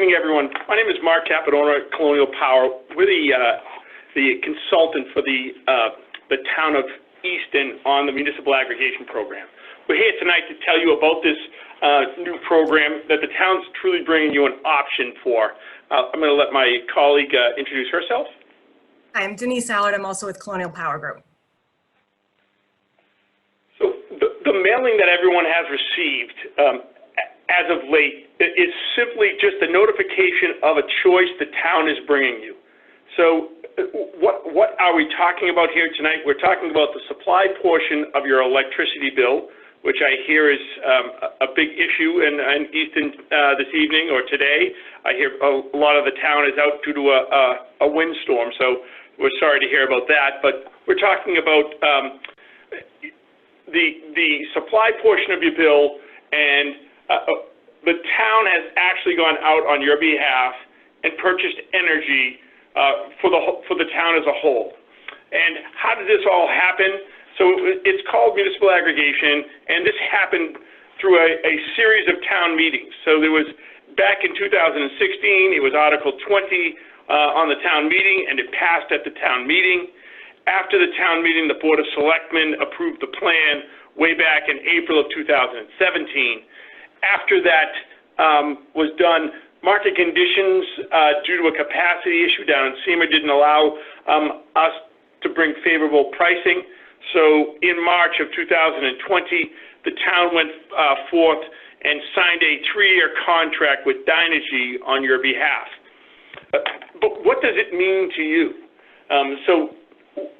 Good evening, everyone. My name is Mark Capadona at Colonial Power. We're the consultant for the town of Easton on the municipal aggregation program. We're here tonight to tell you about this new program that the town's truly bringing you an option for. I'm going to let my colleague introduce herself. Hi, I'm Denise Allard. I'm also with Colonial Power Group. So the mailing that everyone has received as of late is simply just a notification of a choice the town is bringing you. So what are we talking about here tonight? We're talking about the supply portion of your electricity bill, which I hear is a big issue in Easton this evening or today. I hear a lot of the town is out due to a windstorm, so we're sorry to hear about that. But we're talking about the supply portion of your bill, and the town has actually gone out on your behalf and purchased energy for the town as a whole. And how did this all happen? So it's called municipal aggregation, and this happened through a series of town meetings. So there was, back in 2016, it was Article 20 on the town meeting, and it passed at the town meeting. After the town meeting, the Board of Selectmen approved the plan way back in April of 2017. After that was done, market conditions due to a capacity issue down in SEMA didn't allow us to bring favorable pricing. So in March of 2020, the town went forth and signed a 3-year contract with Dynegy on your behalf. But what does it mean to you? So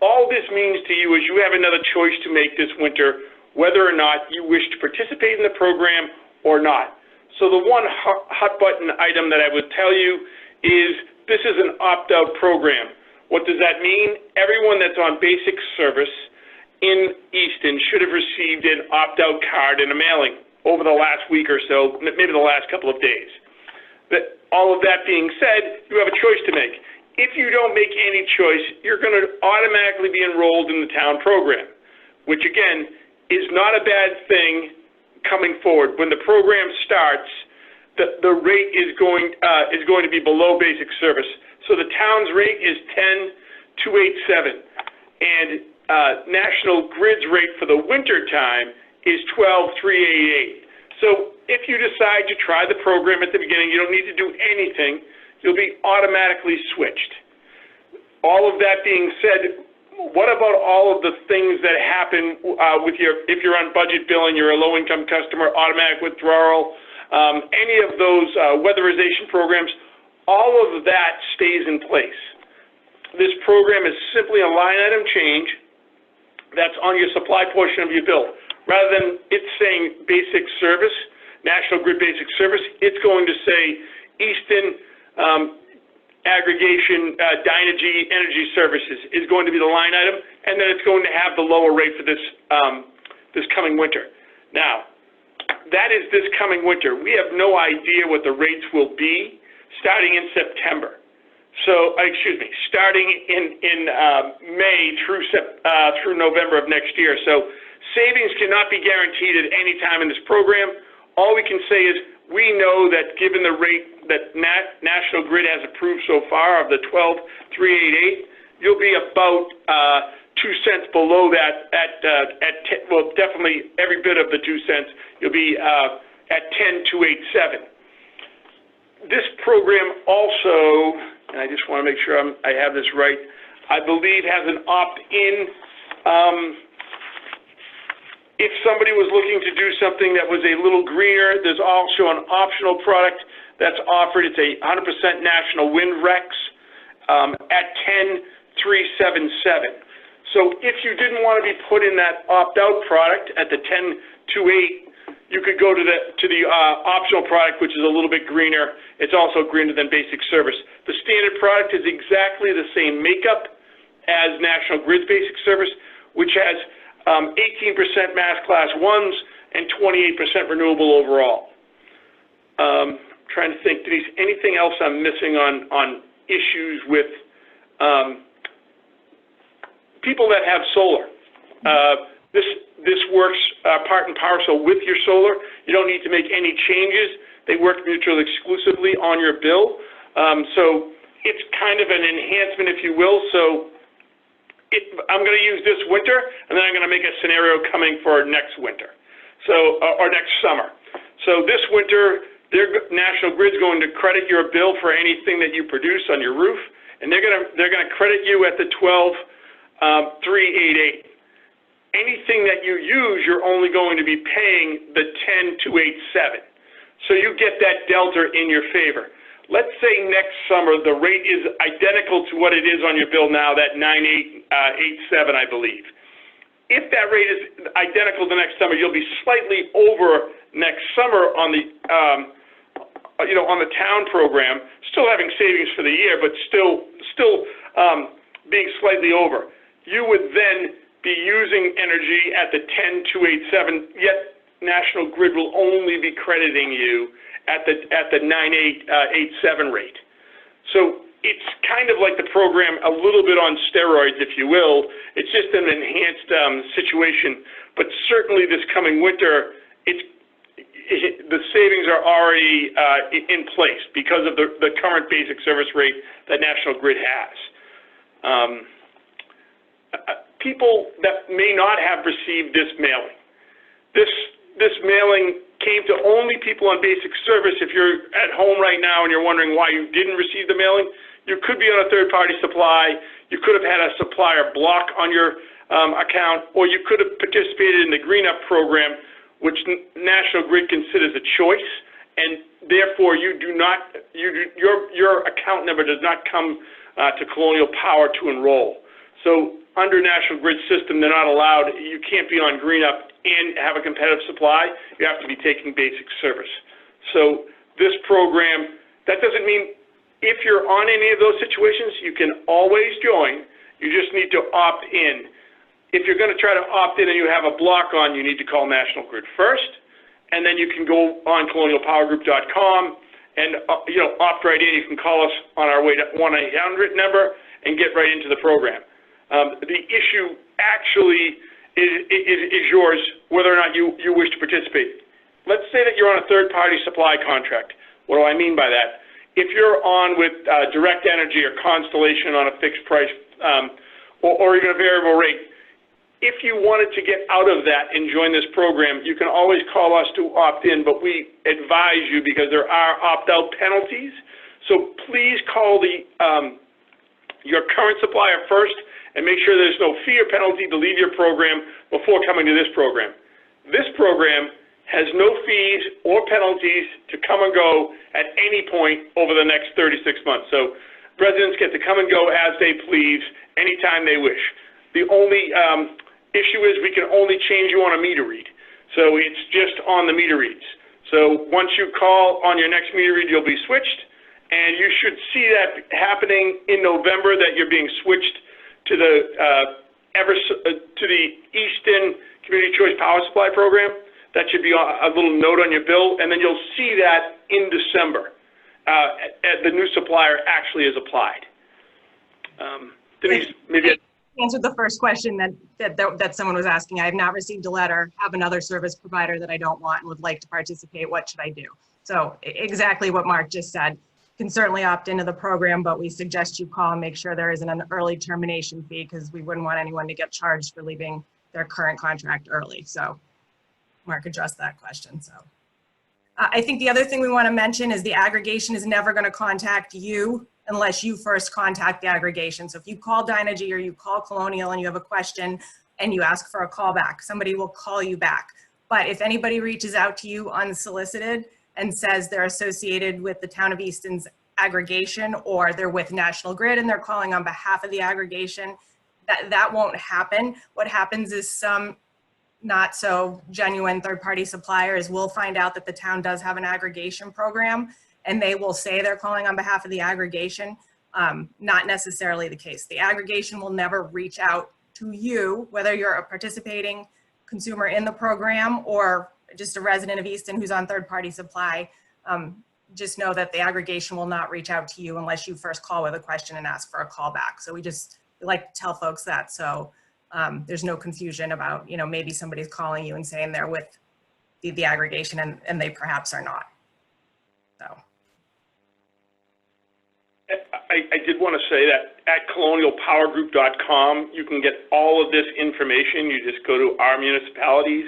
all this means to you is you have another choice to make this winter, whether or not you wish to participate in the program or not. So the one hot button item that I would tell you is this is an opt-out program. What does that mean? Everyone that's on basic service in Easton should have received an opt-out card in a mailing over the last week or so, maybe the last couple of days. But all of that being said, you have a choice to make. If you don't make any choice, you're going to automatically be enrolled in the town program, which again is not a bad thing coming forward. When the program starts, the rate is going to be below basic service. So the town's rate is 10,287, and National Grid's rate for the winter time is 12,388. So if you decide to try the program at the beginning, you don't need to do anything. You'll be automatically switched. All of that being said, what about all of the things that happen with if you're on budget bill and you're a low-income customer, automatic withdrawal, any of those weatherization programs, all of that stays in place. This program is simply a line item change that's on your supply portion of your bill. Rather than it saying basic service, National Grid basic service, it's going to say Easton aggregation Dynegy energy services is going to be the line item, and then it's going to have the lower rate for this this coming winter. Now, that is this coming winter. We have no idea what the rates will be starting in September. So, starting in May through November of next year. So, savings cannot be guaranteed at any time in this program. All we can say is we know that given the rate that National Grid has approved so far of the 12,388, you'll be about 2 cents below that well, definitely every bit of the 2 cents. You'll be at 10,287. This program also, and I just want to make sure I have this right, I believe has an opt-in. If somebody was looking to do something that was a little greener, there's also an optional product that's offered. It's a 100% National Wind REX at 10,377. So if you didn't want to be put in that opt-out product at the 10,288, you could go to the optional product, which is a little bit greener. It's also greener than basic service. The standard product is exactly the same makeup as National Grid's basic service, which has 18% mass class 1s and 28% renewable overall. Trying to think, Denise, anything else I'm missing on issues with people that have solar? This works part and parcel with your solar. You don't need to make any changes. They work mutually exclusively on your bill. So it's kind of an enhancement, if you will. So I'm going to use this winter, and then I'm going to make a scenario coming for next winter, or next summer. So this winter, National Grid's going to credit your bill for anything that you produce on your roof, and they're going to credit you at the 12,388. Anything that you use, you're only going to be paying the 10,287. So you get that delta in your favor. Let's say next summer the rate is identical to what it is on your bill now, that 9,887, I believe. If that rate is identical the next summer, you'll be slightly over next summer on the on the town program, still having savings for the year, but still being slightly over. You would then be using energy at the 10,287, yet National Grid will only be crediting you at the 9,887 rate. So it's kind of like the program a little bit on steroids, if you will. It's just an enhanced situation. But certainly this coming winter, the savings are already in place because of the current basic service rate that National Grid has. People that may not have received this mailing, this mailing came to only people on basic service. If you're at home right now and you're wondering why you didn't receive the mailing, you could be on a third-party supply, you could have had a supplier block on your account, or you could have participated in the Green Up program, which National Grid considers a choice, and therefore your account number does not come to Colonial Power to enroll. So under National Grid system, they're not allowed, you can't be on Green Up and have a competitive supply. You have to be taking basic service. So this program, that doesn't mean if you're on any of those situations, you can always join. You just need to opt in. If you're going to try to opt in and you have a block on, you need to call National Grid first, and then you can go on colonialpowergroup.com and opt right in. You can call us on our way to 1-800 number and get right into the program. The issue actually is yours, whether or not you wish to participate. Let's say that you're on a third-party supply contract. What do I mean by that? If you're on with Direct Energy or Constellation on a fixed price or even a variable rate, if you wanted to get out of that and join this program, you can always call us to opt in, but we advise you because there are opt-out penalties. So please call your current supplier first and make sure there's no fee or penalty to leave your program before coming to this program. This program has no fees or penalties to come and go at any point over the next 36 months. So residents get to come and go as they please, anytime they wish. The only issue is we can only change you on a meter read. So it's just on the meter reads. So once you call on your next meter read, you'll be switched, and you should see that happening in November, that you're being switched to the Easton Community Choice Power Supply Program. That should be a little note on your bill, and then you'll see that in December. The new supplier actually is applied. Denise, maybe I answered the first question that someone was asking. I have not received a letter, have another service provider that I don't want and would like to participate. What should I do? So exactly what Mark just said. You can certainly opt into the program, but we suggest you call and make sure there isn't an early termination fee, because we wouldn't want anyone to get charged for leaving their current contract early. So Mark addressed that question. So I think the other thing we want to mention is the aggregation is never going to contact you unless you first contact the aggregation. So if you call Dynegy or you call Colonial and you have a question and you ask for a call back, somebody will call you back. But if anybody reaches out to you unsolicited and says they're associated with the Town of Easton's aggregation, or they're with National Grid and they're calling on behalf of the aggregation, that won't happen. What happens is some not so genuine third-party suppliers will find out that the town does have an aggregation program, and they will say they're calling on behalf of the aggregation. Not necessarily the case. The aggregation will never reach out to you, whether you're a participating consumer in the program or just a resident of Easton who's on third-party supply. Just know that the aggregation will not reach out to you unless you first call with a question and ask for a call back. So we like to tell folks that, so there's no confusion about, maybe somebody's calling you and saying they're with the aggregation and they perhaps are not. I did want to say that at colonialpowergroup.com, you can get all of this information. You just go to our municipalities,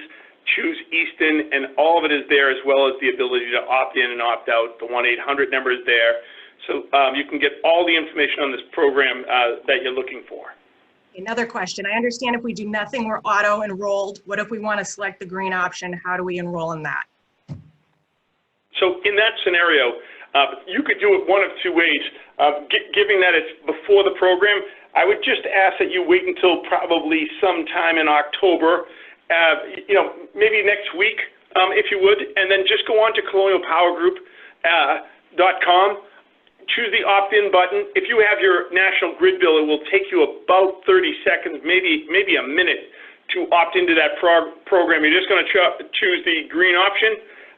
choose Easton, and all of it is there, as well as the ability to opt in and opt out. The 1-800 number is there. So you can get all the information on this program that you're looking for. Another question. I understand if we do nothing, we're auto-enrolled. What if we want to select the green option? How do we enroll in that? So in that scenario, you could do it one of two ways. Given that it's before the program, I would just ask that you wait until probably sometime in October, maybe next week, if you would, and then just go on to colonialpowergroup.com. Choose the opt-in button. If you have your National Grid bill, it will take you about 30 seconds, maybe a minute, to opt into that program. You're just going to choose the green option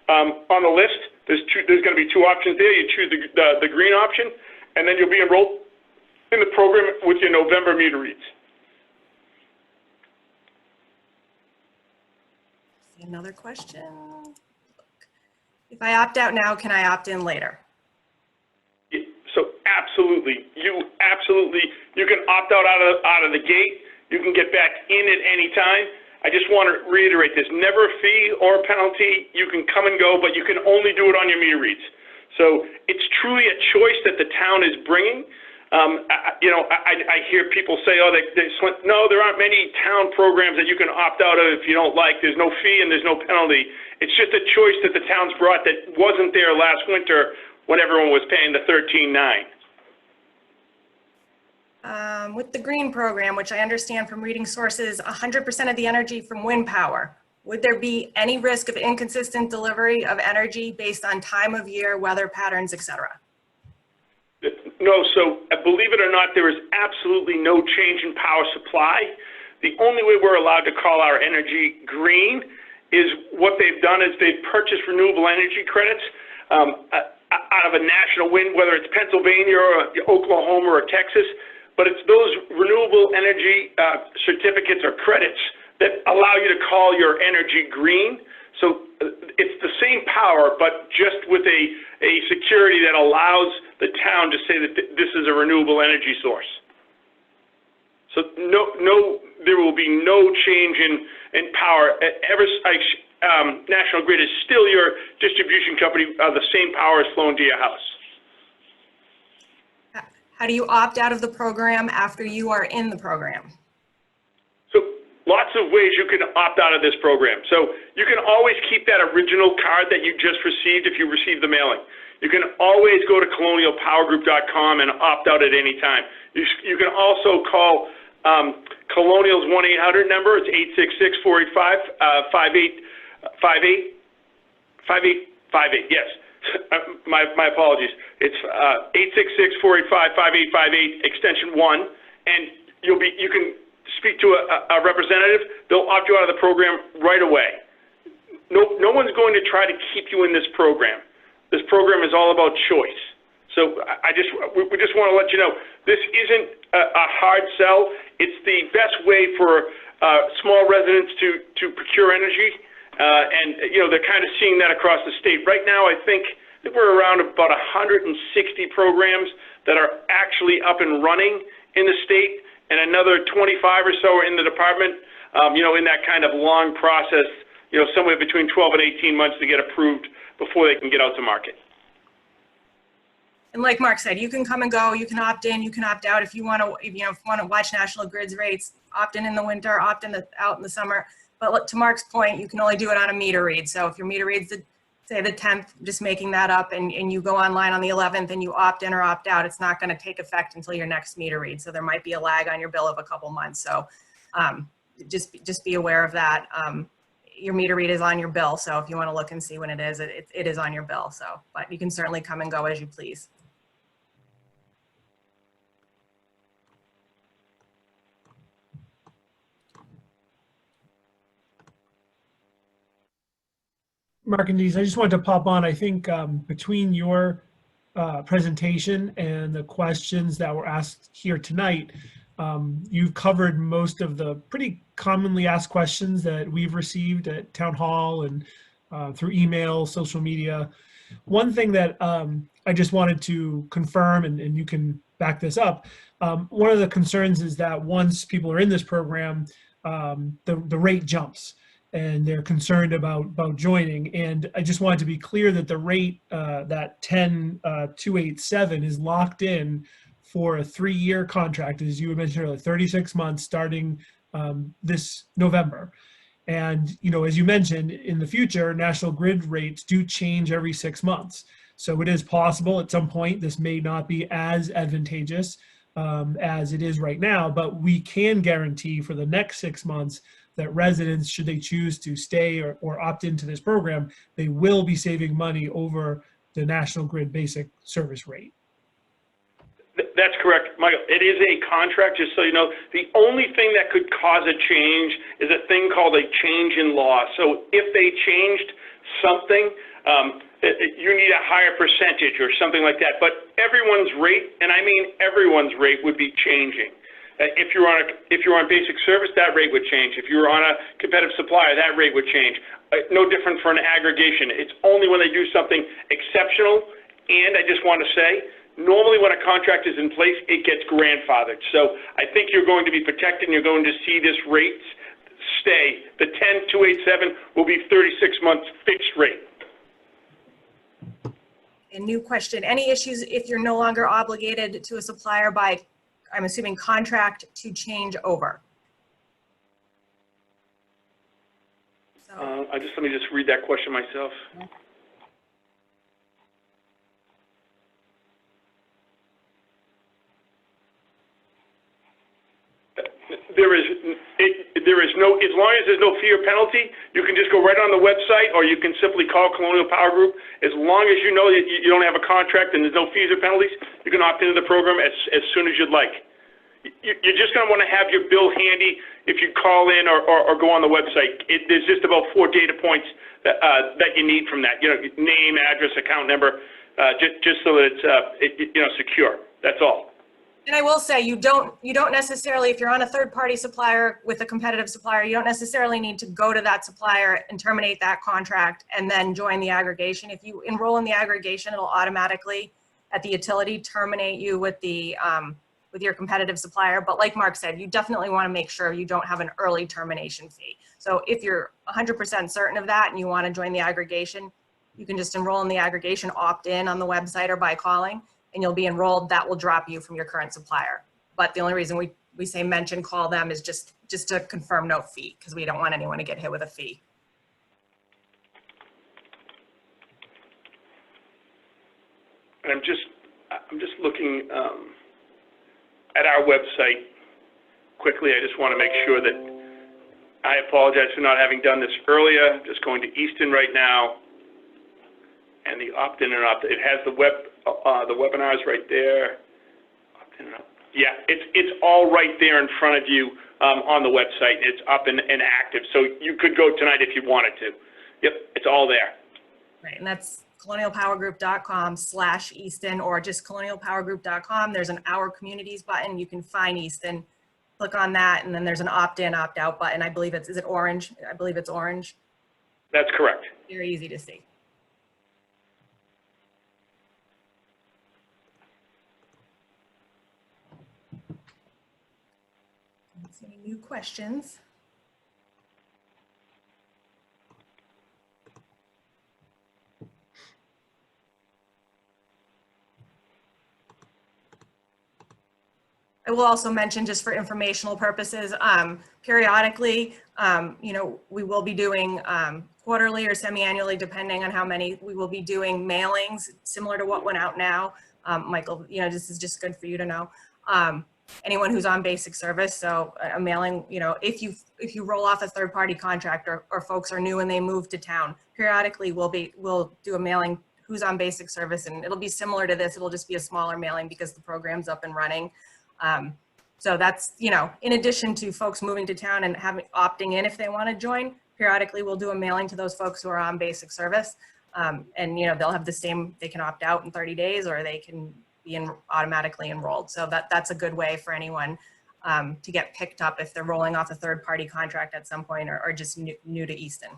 on the list. There's going to be two options there. You choose the green option, and then you'll be enrolled in the program with your November meter reads. Another question. If I opt out now, can I opt in later? So absolutely, you can opt out of the gate. You can get back in at any time. I just want to reiterate, there's never a fee or a penalty. You can come and go, but you can only do it on your meter reads. So it's truly a choice that the town is bringing. I hear people say, oh, no, there aren't many town programs that you can opt out of if you don't like. There's no fee and there's no penalty. It's just a choice that the town's brought that wasn't there last winter when everyone was paying the $13.9. With the green program, which I understand from reading sources, 100% of the energy from wind power, would there be any risk of inconsistent delivery of energy based on time of year, weather patterns, etc.? No, so believe it or not, there is absolutely no change in power supply. The only way we're allowed to call our energy green is what they've done is they've purchased renewable energy credits out of a national wind, whether it's Pennsylvania or Oklahoma or Texas, but it's those renewable energy certificates or credits that allow you to call your energy green. So it's the same power, but just with a security that allows the town to say that this is a renewable energy source. So there will be no change in power. National Grid is still your distribution company. The same power is flowing to your house. How do you opt out of the program after you are in the program? So lots of ways you can opt out of this program. So you can always keep that original card that you just received if you received the mailing. You can always go to colonialpowergroup.com and opt out at any time. You can also call Colonial's 1-800 number. It's 866-485-5858. Yes. My apologies. It's 866-485-5858, extension 1, and you can speak to a representative. They'll opt you out of the program right away. No one's going to try to keep you in this program. This program is all about choice. So we just want to let you know this isn't a hard sell. It's the best way for small residents to procure energy. And they're kind of seeing that across the state. Right now, I think we're around about 160 programs that are actually up and running in the state, and another 25 or so are in the department, in that kind of long process, somewhere between 12 and 18 months to get approved before they can get out to market. And like Mark said, you can come and go, you can opt in, you can opt out. If you want to watch National Grid's rates, opt in the winter, opt in out in the summer. But to Mark's point, you can only do it on a meter read. So if your meter reads, say the 10th, just making that up, and you go online on the 11th and you opt in or opt out, it's not going to take effect until your next meter read. So there might be a lag on your bill of a couple months. So just be aware of that. Your meter read is on your bill. So if you want to look and see when it is on your bill. So, but you can certainly come and go as you please. Mark and Denise, I just wanted to pop on. I think between your presentation and the questions that were asked here tonight, you've covered most of the pretty commonly asked questions that we've received at Town Hall and through email, social media. One thing that I just wanted to confirm, and you can back this up. One of the concerns is that once people are in this program, the rate jumps, and they're concerned about joining. And I just wanted to be clear that the rate, that 10,287, is locked in for a 3-year contract, as you mentioned earlier, 36 months starting this November. And, you know, as you mentioned, in the future, National Grid rates do change every 6 months. So it is possible at some point this may not be as advantageous as it is right now, but we can guarantee for the next 6 months that residents, should they choose to stay or opt into this program, they will be saving money over the National Grid basic service rate. That's correct, Michael. It is a contract, just so you know. The only thing that could cause a change is a thing called a change in law. So if they changed something, you need a higher percentage or something like that. But everyone's rate, and I mean everyone's rate, would be changing. If you're on basic service, that rate would change. If you're on a competitive supplier, that rate would change. No different for an aggregation. It's only when they do something exceptional. And I just want to say, normally when a contract is in place, it gets grandfathered. So I think you're going to be protected, and you're going to see this rate stay. The 10,287 will be 36 months fixed rate. A new question, any issues if you're no longer obligated to a supplier by, I'm assuming, contract to change over? So, Let me just read that question myself. There is no, as long as there's no fee or penalty, you can just go right on the website, or you can simply call Colonial Power Group. As long as you know that you don't have a contract and there's no fees or penalties, you can opt into the program as soon as you'd like. You're just going to want to have your bill handy if you call in or go on the website. There's just about 4 data points that you need from that. You know, name, address, account number, just so that it's secure. That's all. and I will say, you don't necessarily, if you're on a third-party supplier with a competitive supplier, you don't necessarily need to go to that supplier and terminate that contract and then join the aggregation. If you enroll in the aggregation, it'll automatically, at the utility, terminate you with the with your competitive supplier. But like Mark said, you definitely want to make sure you don't have an early termination fee. So if you're 100% certain of that and you want to join the aggregation, you can just enroll in the aggregation, opt in on the website or by calling, and you'll be enrolled. That will drop you from your current supplier. But the only reason we say mention call them is just to confirm no fee, because we don't want anyone to get hit with a fee. And I'm just looking at our website quickly. I just want to make sure that, I apologize for not having done this earlier. I'm just going to Easton right now, and the opt-in and opt-out. It has the webinars right there. Opt-in and opt-out. Yeah, it's all right there in front of you on the website. It's up and active, so you could go tonight if you wanted to. Yep, it's all there. Right, and that's colonialpowergroup.com/Easton, or just colonialpowergroup.com. There's an Our Communities button. You can find Easton. Click on that, and then there's an opt-in, opt-out button. I believe is it orange? I believe it's orange. That's correct. Very easy to see. Any new questions? I will also mention, just for informational purposes, periodically, we will be doing quarterly or semi-annually, depending on how many, we will be doing mailings similar to what went out now. Michael, this is just good for you to know. Anyone who's on basic service, so a mailing, if you roll off a third-party contract, or folks are new and they move to town, periodically we'll do a mailing who's on basic service, and it'll be similar to this. It'll just be a smaller mailing because the program's up and running. So that's, in addition to folks moving to town and opting in if they want to join, periodically we'll do a mailing to those folks who are on basic service. And they'll have the same, they can opt out in 30 days, or they can be automatically enrolled. So that's a good way for anyone to get picked up if they're rolling off a third-party contract at some point, or just new to Easton.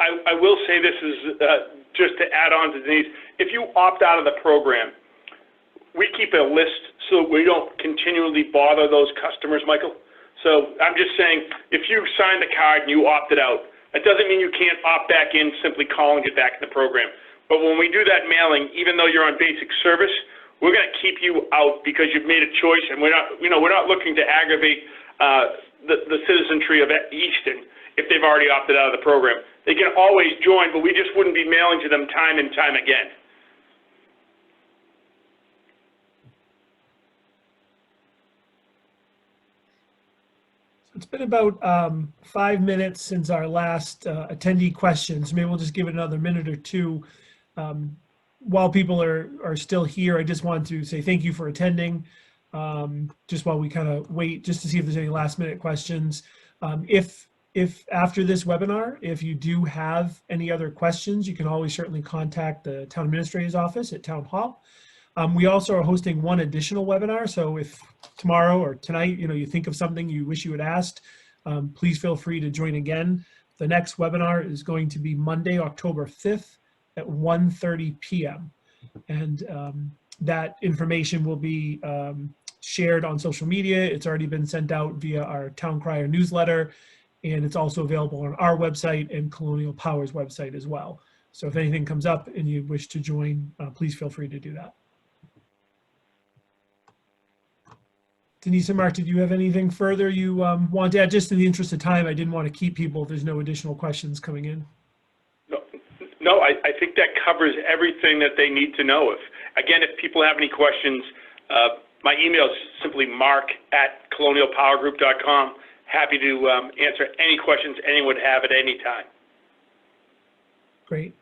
I will say this is, just to add on to Denise, if you opt out of the program, we keep a list so we don't continually bother those customers, Michael. So I'm just saying, if you signed the card and you opted out, that doesn't mean you can't opt back in simply calling it back in the program. But when we do that mailing, even though you're on basic service, we're going to keep you out because you've made a choice, and we're not looking to aggravate the citizenry of Easton if they've already opted out of the program. They can always join, but we just wouldn't be mailing to them time and time again. It's been about 5 minutes since our last attendee questions. Maybe we'll just give it another minute or two. While people are still here, I just want to say thank you for attending. Just while we kind of wait, just to see if there's any last minute questions. If after this webinar, if you do have any other questions, you can always certainly contact the town administrator's office at Town Hall. We also are hosting one additional webinar. So if tomorrow or tonight, you think of something you wish you had asked, please feel free to join again. The next webinar is going to be Monday, October 5th at 1:30 p.m. And that information will be shared on social media. It's already been sent out via our Town Crier newsletter, and it's also available on our website and Colonial Power's website as well. So if anything comes up and you wish to join, please feel free to do that. Denise and Mark, did you have anything further you want to add? Just in the interest of time, I didn't want to keep people if there's no additional questions coming in. No, I think that covers everything that they need to know. If people have any questions, my email is simply mark@colonialpowergroup.com. Happy to answer any questions anyone would have at any time. Great.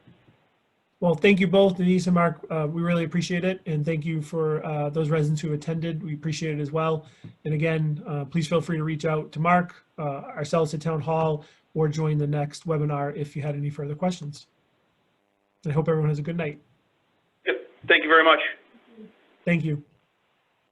Well, thank you both, Denise and Mark. We really appreciate it. And thank you for those residents who attended. We appreciate it as well. And again, please feel free to reach out to Mark, ourselves at Town Hall, or join the next webinar if you had any further questions. I hope everyone has a good night. Yep. Thank you very much. Thank you.